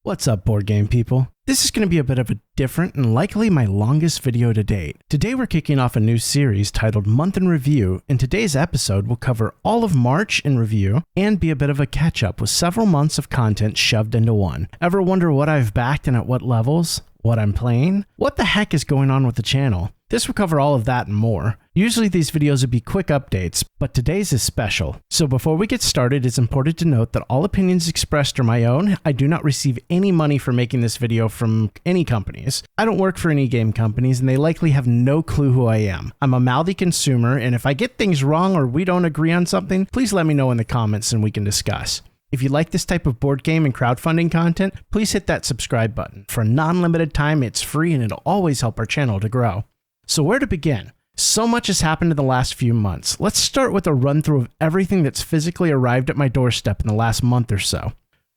What's up, board game people? This is going to be a bit of a different and likely my longest video to date. Today we're kicking off a new series titled Month in Review, and today's episode will cover all of March in review and be a bit of a catch-up with several months of content shoved into one. Ever wonder what I've backed and at what levels? What I'm playing? What the heck is going on with the channel? This will cover all of that and more. Usually these videos would be quick updates, but today's is special. So before we get started, it's important to note that all opinions expressed are my own. I do not receive any money for making this video from any companies. I don't work for any game companies, and they likely have no clue who I am. I'm a mouthy consumer, and if I get things wrong or we don't agree on something, please let me know in the comments and we can discuss. If you like this type of board game and crowdfunding content, please hit that subscribe button. For a non-limited time, it's free and it'll always help our channel to grow. So where to begin? So much has happened in the last few months. Let's start with a run-through of everything that's physically arrived at my doorstep in the last month or so.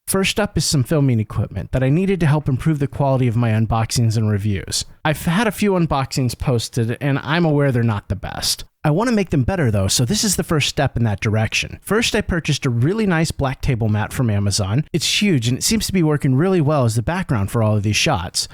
First up is some filming equipment that I needed to help improve the quality of my unboxings and reviews. I've had a few unboxings posted, and I'm aware they're not the best. I want to make them better though, so this is the first step in that direction. First, I purchased a really nice black table mat from Amazon. It's huge, and it seems to be working really well as the background for all of these shots.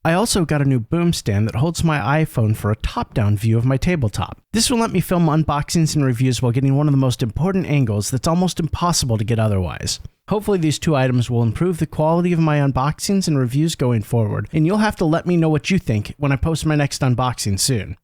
I also got a new boom stand that holds my iPhone for a top-down view of my tabletop. This will let me film unboxings and reviews while getting one of the most important angles that's almost impossible to get otherwise. Hopefully these two items will improve the quality of my unboxings and reviews going forward, and you'll have to let me know what you think when I post my next unboxing soon.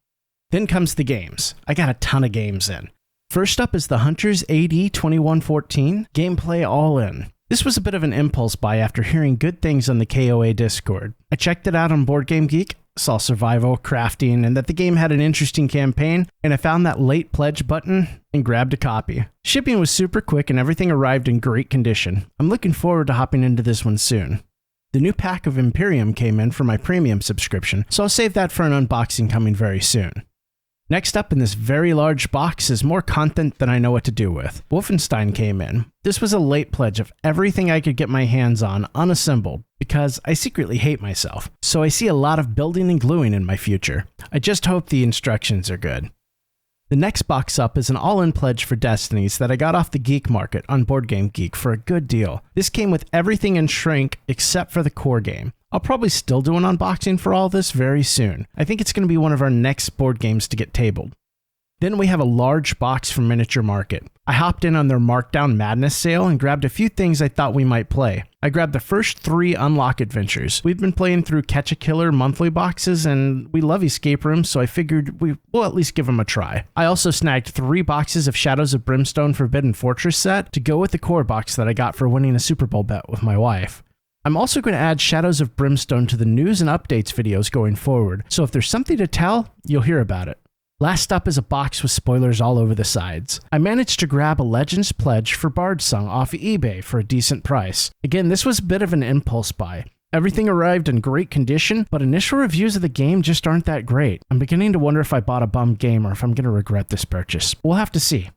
Then comes the games. I got a ton of games in. First up is the Hunters AD 2114 Gameplay All In. This was a bit of an impulse buy after hearing good things on the KOA Discord. I checked it out on BoardGameGeek, saw survival, crafting, and that the game had an interesting campaign, and I found that late pledge button and grabbed a copy. Shipping was super quick and everything arrived in great condition. I'm looking forward to hopping into this one soon. The new pack of Imperium came in for my premium subscription, so I'll save that for an unboxing coming very soon. Next up in this very large box is more content than I know what to do with. Wolfenstein came in. This was a late pledge of everything I could get my hands on unassembled, because I secretly hate myself. So I see a lot of building and gluing in my future. I just hope the instructions are good. The next box up is an all-in pledge for Destinies that I got off the Geek Market on BoardGameGeek for a good deal. This came with everything in shrink except for the core game. I'll probably still do an unboxing for all this very soon. I think it's going to be one of our next board games to get tabled. Then we have a large box from Miniature Market. I hopped in on their Markdown Madness sale and grabbed a few things I thought we might play. I grabbed the first 3 Unlock adventures. We've been playing through Catch a Killer monthly boxes and we love escape rooms, so I figured we will at least give them a try. I also snagged 3 boxes of Shadows of Brimstone Forbidden Fortress set to go with the core box that I got for winning a Super Bowl bet with my wife. I'm also going to add Shadows of Brimstone to the news and updates videos going forward, so if there's something to tell, you'll hear about it. Last up is a box with spoilers all over the sides. I managed to grab a Legends pledge for Bardsong off eBay for a decent price. Again, this was a bit of an impulse buy. Everything arrived in great condition, but initial reviews of the game just aren't that great. I'm beginning to wonder if I bought a bum game or if I'm going to regret this purchase. We'll have to see.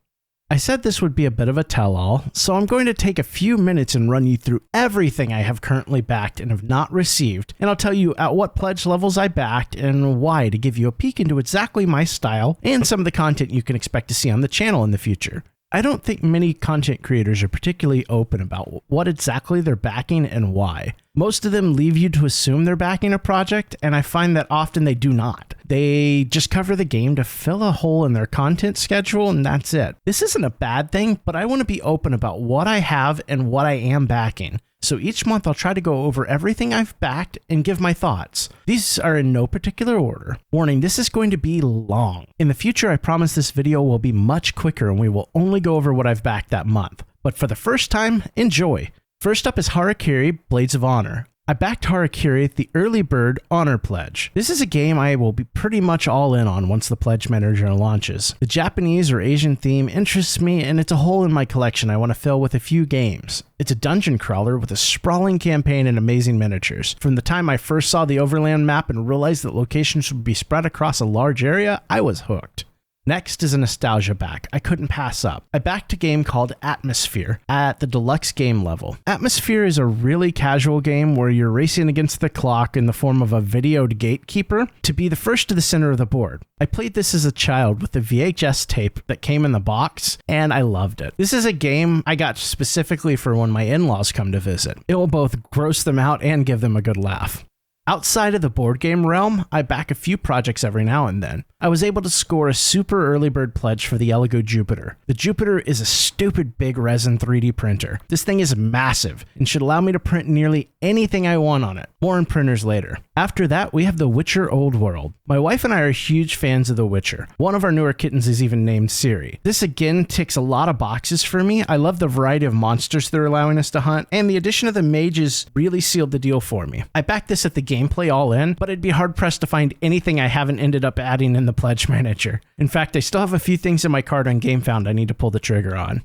I said this would be a bit of a tell-all, so I'm going to take a few minutes and run you through everything I have currently backed and have not received, and I'll tell you at what pledge levels I backed and why to give you a peek into exactly my style and some of the content you can expect to see on the channel in the future. I don't think many content creators are particularly open about what exactly they're backing and why. Most of them leave you to assume they're backing a project, and I find that often they do not. They just cover the game to fill a hole in their content schedule, and that's it. This isn't a bad thing, but I want to be open about what I have and what I am backing. So each month I'll try to go over everything I've backed and give my thoughts. These are in no particular order. Warning, this is going to be long. In the future, I promise this video will be much quicker and we will only go over what I've backed that month. But for the first time, enjoy. First up is Harakiri Blades of Honor. I backed Harakiri at the Early Bird Honor Pledge. This is a game I will be pretty much all in on once the pledge manager launches. The Japanese or Asian theme interests me, and it's a hole in my collection I want to fill with a few games. It's a dungeon crawler with a sprawling campaign and amazing miniatures. From the time I first saw the overland map and realized that locations would be spread across a large area, I was hooked. Next is a nostalgia back I couldn't pass up. I backed a game called Atmosphere at the deluxe game level. Atmosphere is a really casual game where you're racing against the clock in the form of a videoed gatekeeper to be the first to the center of the board. I played this as a child with the VHS tape that came in the box, and I loved it. This is a game I got specifically for when my in-laws come to visit. It will both gross them out and give them a good laugh. Outside of the board game realm, I back a few projects every now and then. I was able to score a super early bird pledge for the Elegoo Jupiter. The Jupiter is a stupid big resin 3D printer. This thing is massive and should allow me to print nearly anything I want on it. More on printers later. After that, we have The Witcher Old World. My wife and I are huge fans of The Witcher. One of our newer kittens is even named Ciri. This again ticks a lot of boxes for me. I love the variety of monsters they're allowing us to hunt, and the addition of the mages really sealed the deal for me. I backed this at the gameplay all in, but I'd be hard pressed to find anything I haven't ended up adding in the pledge manager. In fact, I still have a few things in my cart on GameFound I need to pull the trigger on.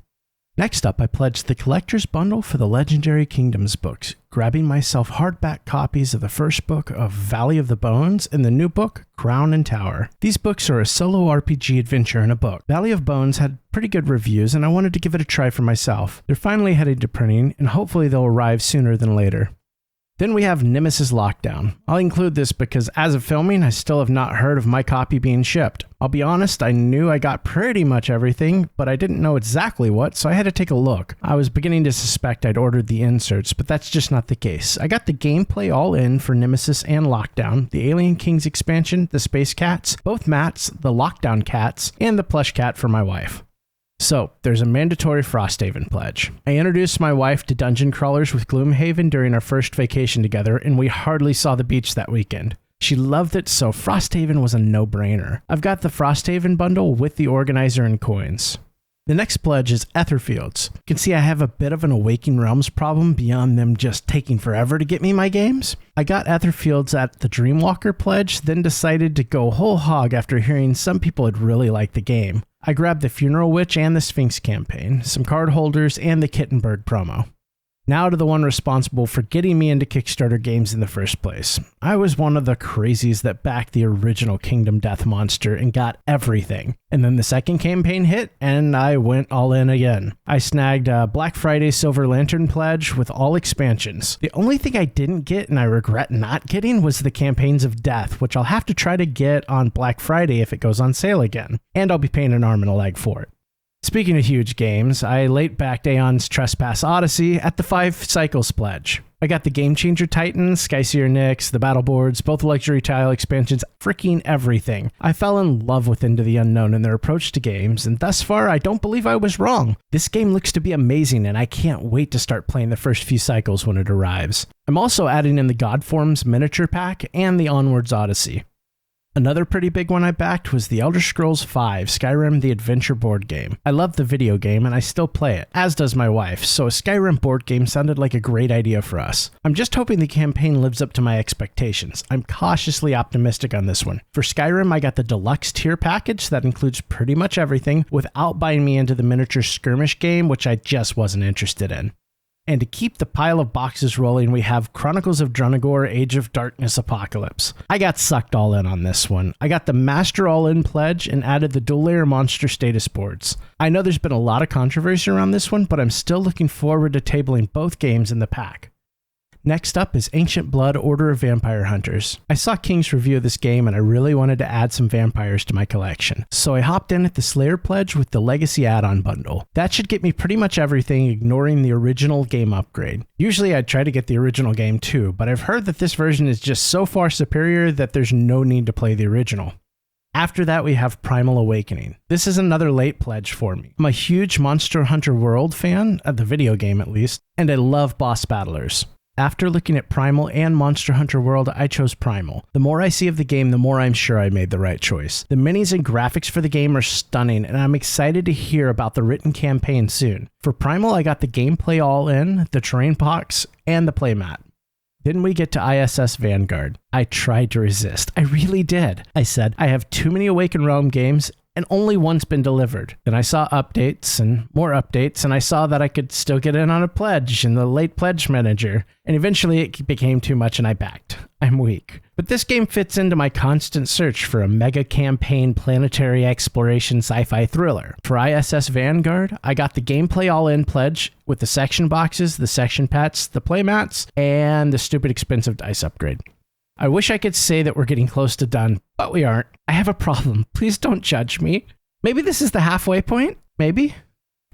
Next up, I pledged the collector's bundle for the Legendary Kingdoms books, grabbing myself hardback copies of the first book of Valley of the Bones and the new book, Crown and Tower. These books are a solo RPG adventure in a book. Valley of Bones had pretty good reviews, and I wanted to give it a try for myself. They're finally headed to printing, and hopefully they'll arrive sooner than later. Then we have Nemesis Lockdown. I'll include this because as of filming, I still have not heard of my copy being shipped. I'll be honest, I knew I got pretty much everything, but I didn't know exactly what, so I had to take a look. I was beginning to suspect I'd ordered the inserts, but that's just not the case. I got the gameplay all in for Nemesis and Lockdown, the Alien Kings expansion, the Space Cats, both mats, the Lockdown cats, and the plush cat for my wife. So, there's a mandatory Frosthaven pledge. I introduced my wife to dungeon crawlers with Gloomhaven during our first vacation together, and we hardly saw the beach that weekend. She loved it, so Frosthaven was a no-brainer. I've got the Frosthaven bundle with the organizer and coins. The next pledge is Etherfields. You can see I have a bit of an Awakening Realms problem beyond them just taking forever to get me my games. I got Etherfields at the Dreamwalker pledge, then decided to go whole hog after hearing some people had really liked the game. I grabbed the Funeral Witch and the Sphinx campaign, some card holders, and the Kittenberg promo. Now to the one responsible for getting me into Kickstarter games in the first place. I was one of the crazies that backed the original Kingdom Death Monster and got everything. And then the second campaign hit, and I went all in again. I snagged a Black Friday Silver Lantern pledge with all expansions. The only thing I didn't get, and I regret not getting, was the Campaigns of Death, which I'll have to try to get on Black Friday if it goes on sale again. And I'll be paying an arm and a leg for it. Speaking of huge games, I late backed Aeon's Trespass Odyssey at the 5 Cycles pledge. I got the Game Changer Titans, Skyseer Nyx, the battle boards, both luxury tile expansions, freaking everything. I fell in love with Into the Unknown and their approach to games, and thus far I don't believe I was wrong. This game looks to be amazing, and I can't wait to start playing the first few cycles when it arrives. I'm also adding in the Godforms miniature pack and the Onwards Odyssey. Another pretty big one I backed was the Elder Scrolls V Skyrim the Adventure board game. I love the video game and I still play it, as does my wife, so a Skyrim board game sounded like a great idea for us. I'm just hoping the campaign lives up to my expectations. I'm cautiously optimistic on this one. For Skyrim, I got the deluxe tier package that includes pretty much everything without buying me into the miniature skirmish game, which I just wasn't interested in. And to keep the pile of boxes rolling, we have Chronicles of Drunagor Age of Darkness Apocalypse. I got sucked all in on this one. I got the Master All-In pledge and added the Dual Layer Monster status boards. I know there's been a lot of controversy around this one, but I'm still looking forward to tabling both games in the pack. Next up is Ancient Blood Order of Vampire Hunters. I saw King's review of this game and I really wanted to add some vampires to my collection, so I hopped in at the Slayer pledge with the Legacy add-on bundle. That should get me pretty much everything, ignoring the original game upgrade. Usually I'd try to get the original game too, but I've heard that this version is just so far superior that there's no need to play the original. After that, we have Primal Awakening. This is another late pledge for me. I'm a huge Monster Hunter World fan, the video game at least, and I love boss battlers. After looking at Primal and Monster Hunter World, I chose Primal. The more I see of the game, the more I'm sure I made the right choice. The minis and graphics for the game are stunning, and I'm excited to hear about the written campaign soon. For Primal, I got the gameplay all in, the terrain box, and the playmat. Then we get to ISS Vanguard. I tried to resist. I really did. I said, I have too many Awaken Realm games, and only one's been delivered. Then I saw updates and more updates, and I saw that I could still get in on a pledge in the late pledge manager, and eventually it became too much and I backed. I'm weak. But this game fits into my constant search for a mega campaign planetary exploration sci-fi thriller. For ISS Vanguard, I got the gameplay all-in pledge with the section boxes, the section pets, the playmats, and the stupid expensive dice upgrade. I wish I could say that we're getting close to done, but we aren't. I have a problem. Please don't judge me. Maybe this is the halfway point? Maybe?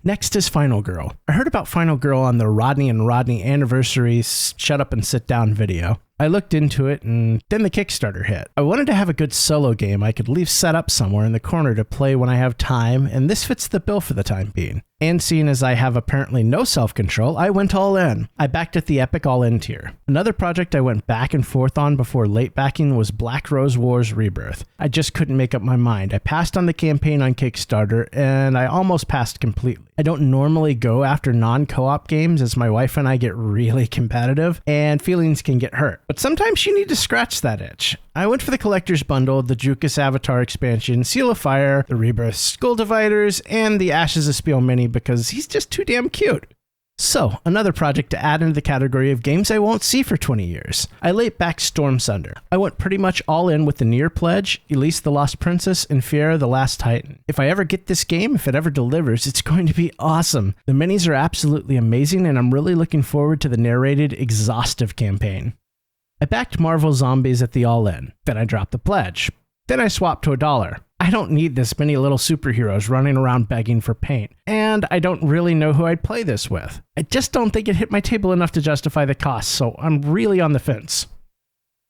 Next is Final Girl. I heard about Final Girl on the Rodney and Rodney anniversary shut up and sit down video. I looked into it and then the Kickstarter hit. I wanted to have a good solo game I could leave set up somewhere in the corner to play when I have time, and this fits the bill for the time being. And seeing as I have apparently no self-control, I went all in. I backed at the epic all-in tier. Another project I went back and forth on before late backing was Black Rose Wars Rebirth. I just couldn't make up my mind. I passed on the campaign on Kickstarter, and I almost passed completely. I don't normally go after non-co-op games as my wife and I get really competitive, and feelings can get hurt. But sometimes you need to scratch that itch. I went for the collector's bundle, the Jukas Avatar expansion, Seal of Fire, the Rebirth Skull Dividers, and the Ashes of Spiel Mini because he's just too damn cute. So, another project to add into the category of games I won't see for 20 years. I laid back Storm Sunder. I went pretty much all in with the Nier pledge, Elise the Lost Princess, and Fiera the Last Titan. If I ever get this game, if it ever delivers, it's going to be awesome. The minis are absolutely amazing, and I'm really looking forward to the narrated, exhaustive campaign. I backed Marvel Zombies at the all-in. Then I dropped the pledge. Then I swapped to $1. I don't need this many little superheroes running around begging for paint, and I don't really know who I'd play this with. I just don't think it hit my table enough to justify the cost, so I'm really on the fence.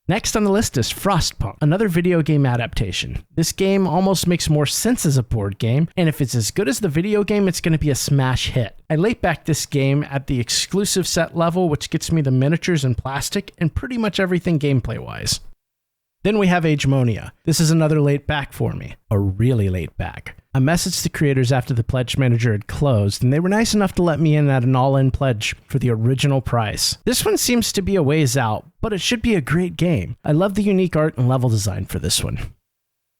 Next on the list is Frostpunk, another video game adaptation. This game almost makes more sense as a board game, and if it's as good as the video game, it's going to be a smash hit. I laid back this game at the exclusive set level, which gets me the miniatures and plastic, and pretty much everything gameplay-wise. Then we have Agemonia. This is another late back for me. A really late back. I messaged the creators after the pledge manager had closed, and they were nice enough to let me in at an all-in pledge for the original price. This one seems to be a ways out, but it should be a great game. I love the unique art and level design for this one.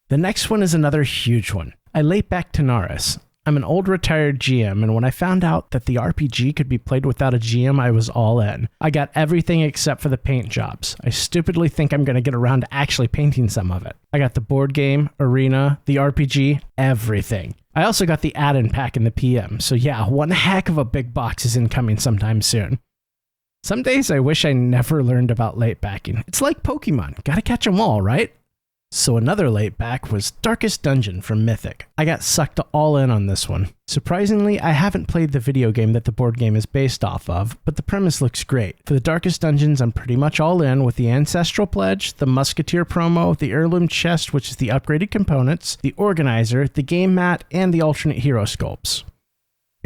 The next one is another huge one. I laid back Tanaris. I'm an old retired GM, and when I found out that the RPG could be played without a GM, I was all in. I got everything except for the paint jobs. I stupidly think I'm going to get around to actually painting some of it. I got the board game, arena, the RPG, everything. I also got the add-in pack in the PM, so yeah, one heck of a big box is incoming sometime soon. Some days I wish I never learned about late backing. It's like Pokemon, gotta catch 'em all, right? So another late back was Darkest Dungeon from Mythic. I got sucked all in on this one. Surprisingly, I haven't played the video game that the board game is based off of, but the premise looks great. For the Darkest Dungeons, I'm pretty much all in with the Ancestral Pledge, the Musketeer promo, the Heirloom Chest, which is the upgraded components, the Organizer, the game mat, and the alternate hero sculpts.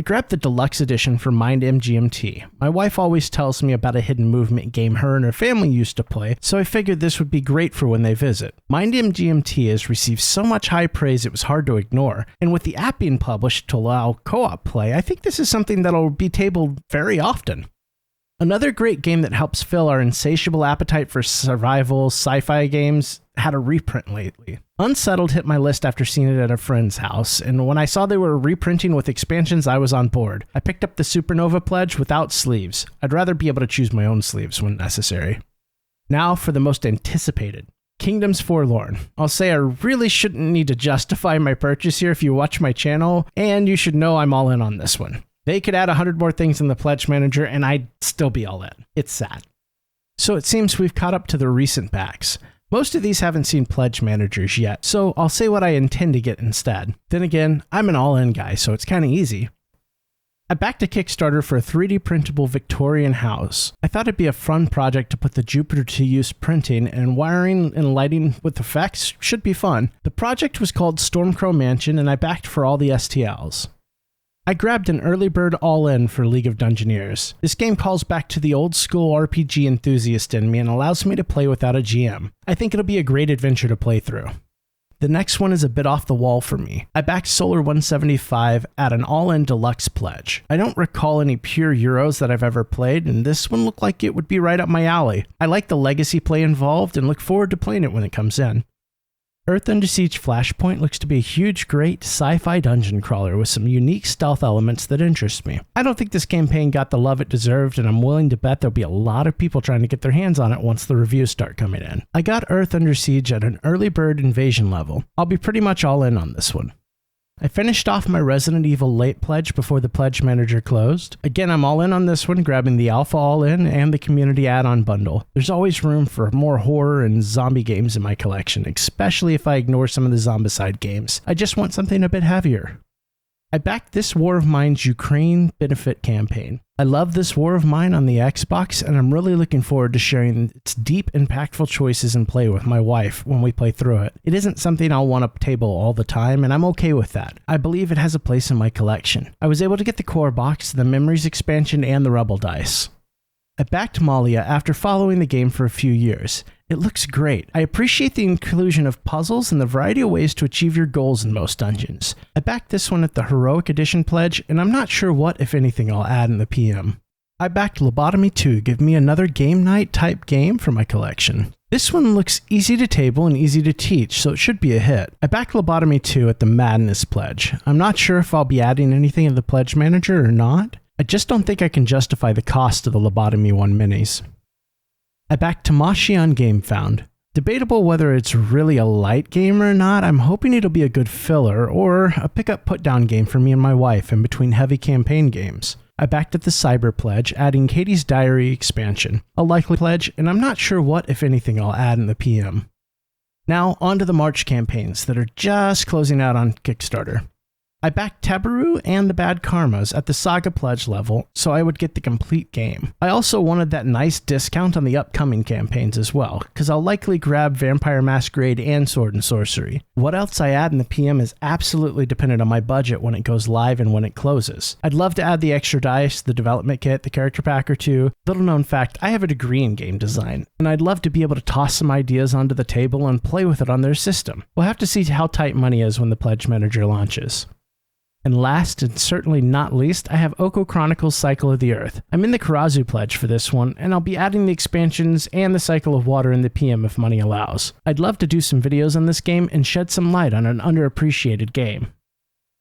I grabbed the deluxe edition for Mind MGMT. My wife always tells me about a hidden movement game her and her family used to play, so I figured this would be great for when they visit. Mind MGMT has received so much high praise it was hard to ignore, and with the app being published to allow co-op play, I think this is something that'll be tabled very often. Another great game that helps fill our insatiable appetite for survival sci-fi games had a reprint lately. Unsettled hit my list after seeing it at a friend's house, and when I saw they were reprinting with expansions, I was on board. I picked up the Supernova Pledge without sleeves. I'd rather be able to choose my own sleeves when necessary. Now for the most anticipated, Kingdoms Forlorn. I'll say I really shouldn't need to justify my purchase here if you watch my channel, and you should know I'm all in on this one. They could add 100 more things in the pledge manager and I'd still be all in. It's sad. So it seems we've caught up to the recent backs. Most of these haven't seen pledge managers yet, so I'll say what I intend to get instead. Then again, I'm an all-in guy, so it's kind of easy. I backed a Kickstarter for a 3D printable Victorian house. I thought it'd be a fun project to put the Jupiter to use printing, and wiring and lighting with effects should be fun. The project was called Stormcrow Mansion, and I backed for all the STLs. I grabbed an early bird all-in for League of Dungeoneers. This game calls back to the old school RPG enthusiast in me and allows me to play without a GM. I think it'll be a great adventure to play through. The next one is a bit off the wall for me. I backed Solar 175 at an all-in deluxe pledge. I don't recall any pure Euros that I've ever played, and this one looked like it would be right up my alley. I like the legacy play involved and look forward to playing it when it comes in. Earth Under Siege Flashpoint looks to be a huge, great sci-fi dungeon crawler with some unique stealth elements that interest me. I don't think this campaign got the love it deserved, and I'm willing to bet there'll be a lot of people trying to get their hands on it once the reviews start coming in. I got Earth Under Siege at an early bird invasion level. I'll be pretty much all in on this one. I finished off my Resident Evil late pledge before the pledge manager closed. Again, I'm all in on this one, grabbing the alpha all-in and the community add-on bundle. There's always room for more horror and zombie games in my collection, especially if I ignore some of the zombicide games. I just want something a bit heavier. I backed this War of Mine's Ukraine benefit campaign. I love this War of Mine on the Xbox, and I'm really looking forward to sharing its deep, impactful choices and play with my wife when we play through it. It isn't something I'll want to table all the time, and I'm okay with that. I believe it has a place in my collection. I was able to get the core box, the Memories expansion, and the Rebel dice. I backed Malia after following the game for a few years. It looks great. I appreciate the inclusion of puzzles and the variety of ways to achieve your goals in most dungeons. I backed this one at the Heroic Edition pledge, and I'm not sure what, if anything, I'll add in the PM. I backed Lobotomy 2, give me another game night type game for my collection. This one looks easy to table and easy to teach, so it should be a hit. I backed Lobotomy 2 at the Madness pledge. I'm not sure if I'll be adding anything in the pledge manager or not. I just don't think I can justify the cost of the Lobotomy 1 minis. I backed Tamashii on GameFound. Debatable whether it's really a light game or not. I'm hoping it'll be a good filler or a pick-up put-down game for me and my wife in between heavy campaign games. I backed at the Cyber pledge, adding Katie's Diary expansion, a likely pledge, and I'm not sure what, if anything, I'll add in the PM. Now, on to the March campaigns that are just closing out on Kickstarter. I backed Tabaru and the Bad Karmas at the Saga Pledge level, so I would get the complete game. I also wanted that nice discount on the upcoming campaigns as well, because I'll likely grab Vampire Masquerade and Sword and Sorcery. What else I add in the PM is absolutely dependent on my budget when it goes live and when it closes. I'd love to add the extra dice, the development kit, the character pack or two. Little known fact, I have a degree in game design, and I'd love to be able to toss some ideas onto the table and play with it on their system. We'll have to see how tight money is when the Pledge Manager launches. And last, and certainly not least, I have Oko Chronicles Cycle of the Earth. I'm in the Karazu pledge for this one, and I'll be adding the expansions and the Cycle of Water in the PM if money allows. I'd love to do some videos on this game and shed some light on an underappreciated game.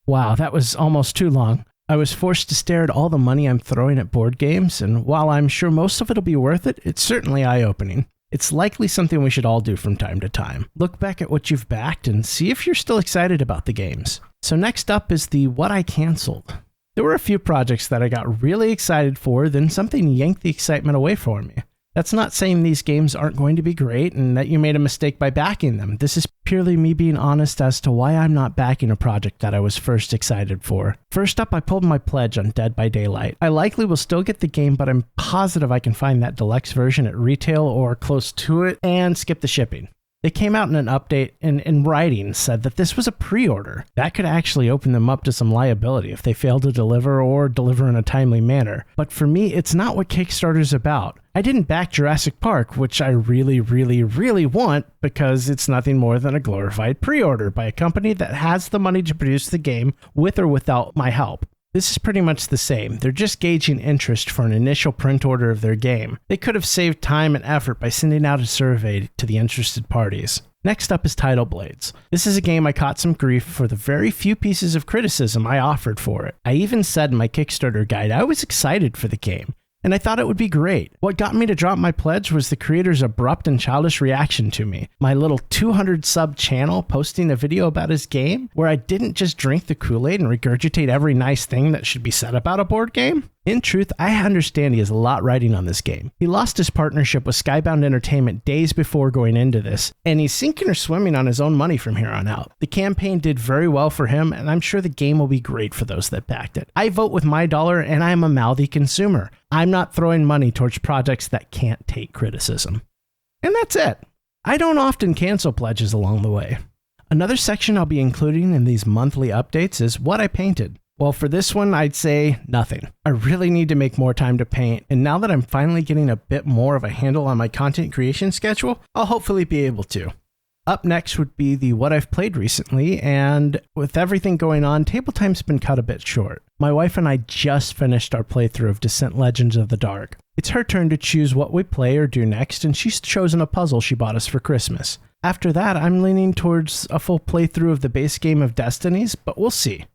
Wow, that was almost too long. I was forced to stare at all the money I'm throwing at board games, and while I'm sure most of it'll be worth it, it's certainly eye-opening. It's likely something we should all do from time to time. Look back at what you've backed and see if you're still excited about the games. So next up is the What I Canceled. There were a few projects that I got really excited for, then something yanked the excitement away from me. That's not saying these games aren't going to be great and that you made a mistake by backing them. This is purely me being honest as to why I'm not backing a project that I was first excited for. First up, I pulled my pledge on Dead by Daylight. I likely will still get the game, but I'm positive I can find that deluxe version at retail or close to it and skip the shipping. They came out in an update and in writing said that this was a pre-order. That could actually open them up to some liability if they fail to deliver or deliver in a timely manner. But for me, it's not what Kickstarter's about. I didn't back Jurassic Park, which I really want because it's nothing more than a glorified pre-order by a company that has the money to produce the game with or without my help. This is pretty much the same. They're just gauging interest for an initial print order of their game. They could have saved time and effort by sending out a survey to the interested parties. Next up is Tidal Blades. This is a game I caught some grief for the very few pieces of criticism I offered for it. I even said in my Kickstarter guide I was excited for the game, and I thought it would be great. What got me to drop my pledge was the creator's abrupt and childish reaction to me. My little 200 sub channel posting a video about his game, where I didn't just drink the Kool-Aid and regurgitate every nice thing that should be said about a board game. In truth, I understand he has a lot riding on this game. He lost his partnership with Skybound Entertainment days before going into this, and he's sinking or swimming on his own money from here on out. The campaign did very well for him, and I'm sure the game will be great for those that backed it. I vote with my dollar, and I am a mouthy consumer. I'm not throwing money towards projects that can't take criticism. And that's it. I don't often cancel pledges along the way. Another section I'll be including in these monthly updates is what I painted. Well, for this one, I'd say nothing. I really need to make more time to paint, and now that I'm finally getting a bit more of a handle on my content creation schedule, I'll hopefully be able to. Up next would be the what I've played recently, and with everything going on, table time's been cut a bit short. My wife and I just finished our playthrough of Descent Legends of the Dark. It's her turn to choose what we play or do next, and she's chosen a puzzle she bought us for Christmas. After that, I'm leaning towards a full playthrough of the base game of Destinies, but we'll see.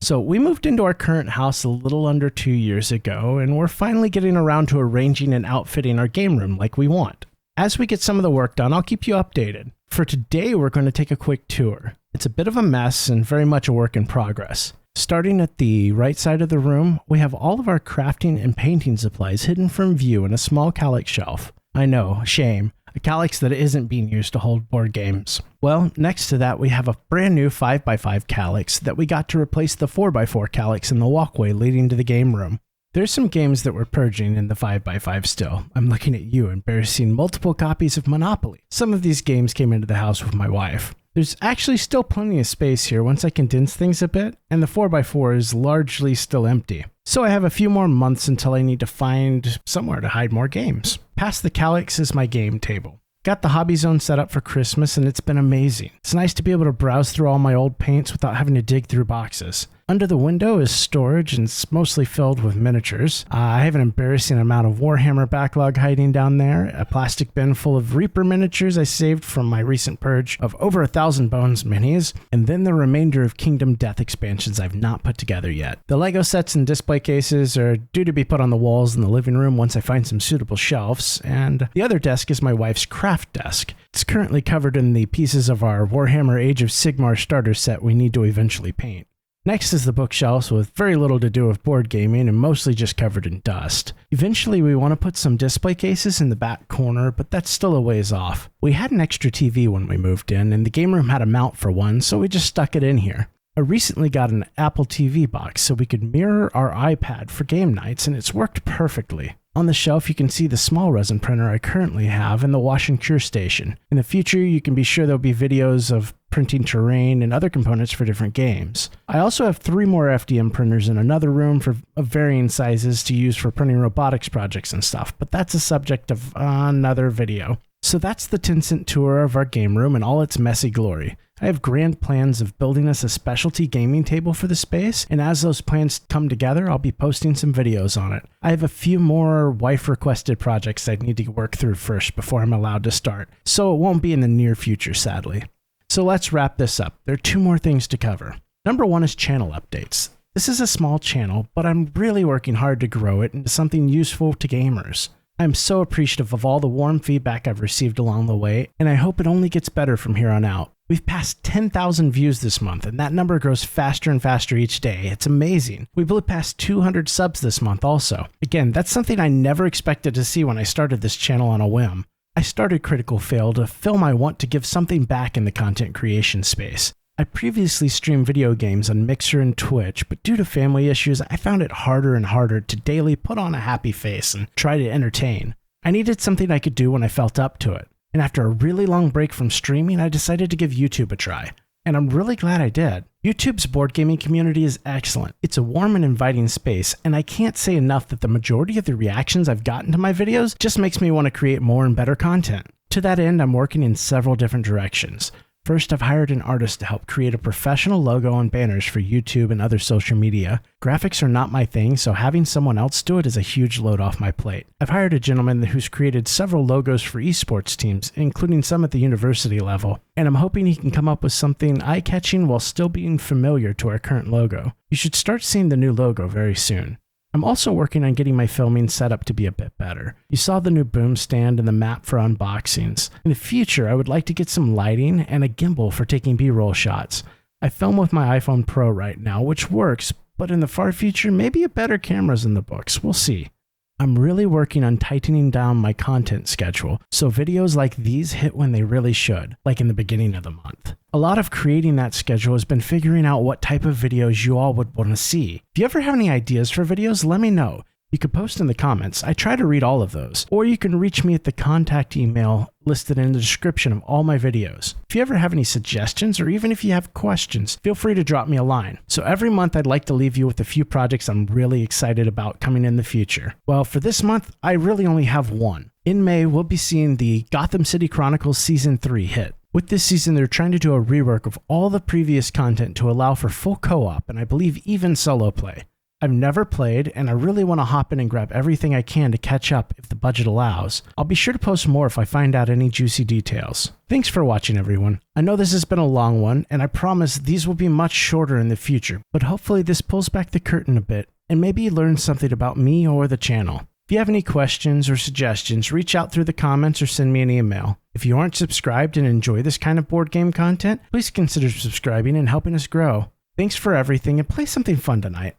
So we moved into our current house a little under 2 years ago, and we're finally getting around to arranging and outfitting our game room like we want. As we get some of the work done, I'll keep you updated. For today, we're going to take a quick tour. It's a bit of a mess and very much a work in progress. Starting at the right side of the room, we have all of our crafting and painting supplies hidden from view in a small calyx shelf. I know, shame. A calyx that isn't being used to hold board games. Well, next to that we have a brand new 5x5 calyx that we got to replace the 4x4 calyx in the walkway leading to the game room. There's some games that we're purging in the 5x5 still. I'm looking at you, embarrassing multiple copies of Monopoly. Some of these games came into the house with my wife. There's actually still plenty of space here once I condense things a bit, and the 4x4 is largely still empty. So I have a few more months until I need to find somewhere to hide more games. Past the calyx is my game table. Got the hobby zone set up for Christmas and it's been amazing. It's nice to be able to browse through all my old paints without having to dig through boxes. Under the window is storage and it's mostly filled with miniatures. I have an embarrassing amount of Warhammer backlog hiding down there, a plastic bin full of Reaper miniatures I saved from my recent purge of over 1,000 Bones minis, and then the remainder of Kingdom Death expansions I've not put together yet. The Lego sets and display cases are due to be put on the walls in the living room once I find some suitable shelves, and the other desk is my wife's craft desk. It's currently covered in the pieces of our Warhammer Age of Sigmar starter set we need to eventually paint. Next is the bookshelves with very little to do with board gaming and mostly just covered in dust. Eventually we want to put some display cases in the back corner, but that's still a ways off. We had an extra TV when we moved in and the game room had a mount for one, so we just stuck it in here. I recently got an Apple TV box so we could mirror our iPad for game nights and it's worked perfectly. On the shelf you can see the small resin printer I currently have and the wash and cure station. In the future you can be sure there'll be videos of printing terrain and other components for different games. I also have 3 more FDM printers in another room of varying sizes to use for printing robotics projects and stuff, but that's a subject of another video. So that's the 10-cent tour of our game room in all its messy glory. I have grand plans of building us a specialty gaming table for the space, and as those plans come together, I'll be posting some videos on it. I have a few more wife-requested projects I need to work through first before I'm allowed to start, so it won't be in the near future, sadly. So let's wrap this up. There are 2 more things to cover. Number 1 is channel updates. This is a small channel, but I'm really working hard to grow it into something useful to gamers. I'm so appreciative of all the warm feedback I've received along the way, and I hope it only gets better from here on out. We've passed 10,000 views this month, and that number grows faster and faster each day. It's amazing. We blew past 200 subs this month also. Again, that's something I never expected to see when I started this channel on a whim. I started Critical Fail to fill my want to give something back in the content creation space. I previously streamed video games on Mixer and Twitch, but due to family issues, I found it harder and harder to daily put on a happy face and try to entertain. I needed something I could do when I felt up to it. And after a really long break from streaming, I decided to give YouTube a try. And I'm really glad I did. YouTube's board gaming community is excellent. It's a warm and inviting space, and I can't say enough that the majority of the reactions I've gotten to my videos just makes me want to create more and better content. To that end, I'm working in several different directions. First, I've hired an artist to help create a professional logo and banners for YouTube and other social media. Graphics are not my thing, so having someone else do it is a huge load off my plate. I've hired a gentleman who's created several logos for esports teams, including some at the university level, and I'm hoping he can come up with something eye-catching while still being familiar to our current logo. You should start seeing the new logo very soon. I'm also working on getting my filming set up to be a bit better. You saw the new boom stand and the map for unboxings. In the future, I would like to get some lighting and a gimbal for taking B-roll shots. I film with my iPhone Pro right now, which works, but in the far future, maybe a better camera's in the books. We'll see. I'm really working on tightening down my content schedule, so videos like these hit when they really should, like in the beginning of the month. A lot of creating that schedule has been figuring out what type of videos you all would want to see. If you ever have any ideas for videos, let me know. You can post in the comments. I try to read all of those. Or you can reach me at the contact email listed in the description of all my videos. If you ever have any suggestions, or even if you have questions, feel free to drop me a line. So every month I'd like to leave you with a few projects I'm really excited about coming in the future. Well, for this month, I really only have one. In May, we'll be seeing the Gotham City Chronicles Season 3 hit. With this season, they're trying to do a rework of all the previous content to allow for full co-op and I believe even solo play. I've never played, and I really want to hop in and grab everything I can to catch up if the budget allows. I'll be sure to post more if I find out any juicy details. Thanks for watching, everyone. I know this has been a long one, and I promise these will be much shorter in the future, but hopefully this pulls back the curtain a bit, and maybe you learn something about me or the channel. If you have any questions or suggestions, reach out through the comments or send me an email. If you aren't subscribed and enjoy this kind of board game content, please consider subscribing and helping us grow. Thanks for everything, and play something fun tonight.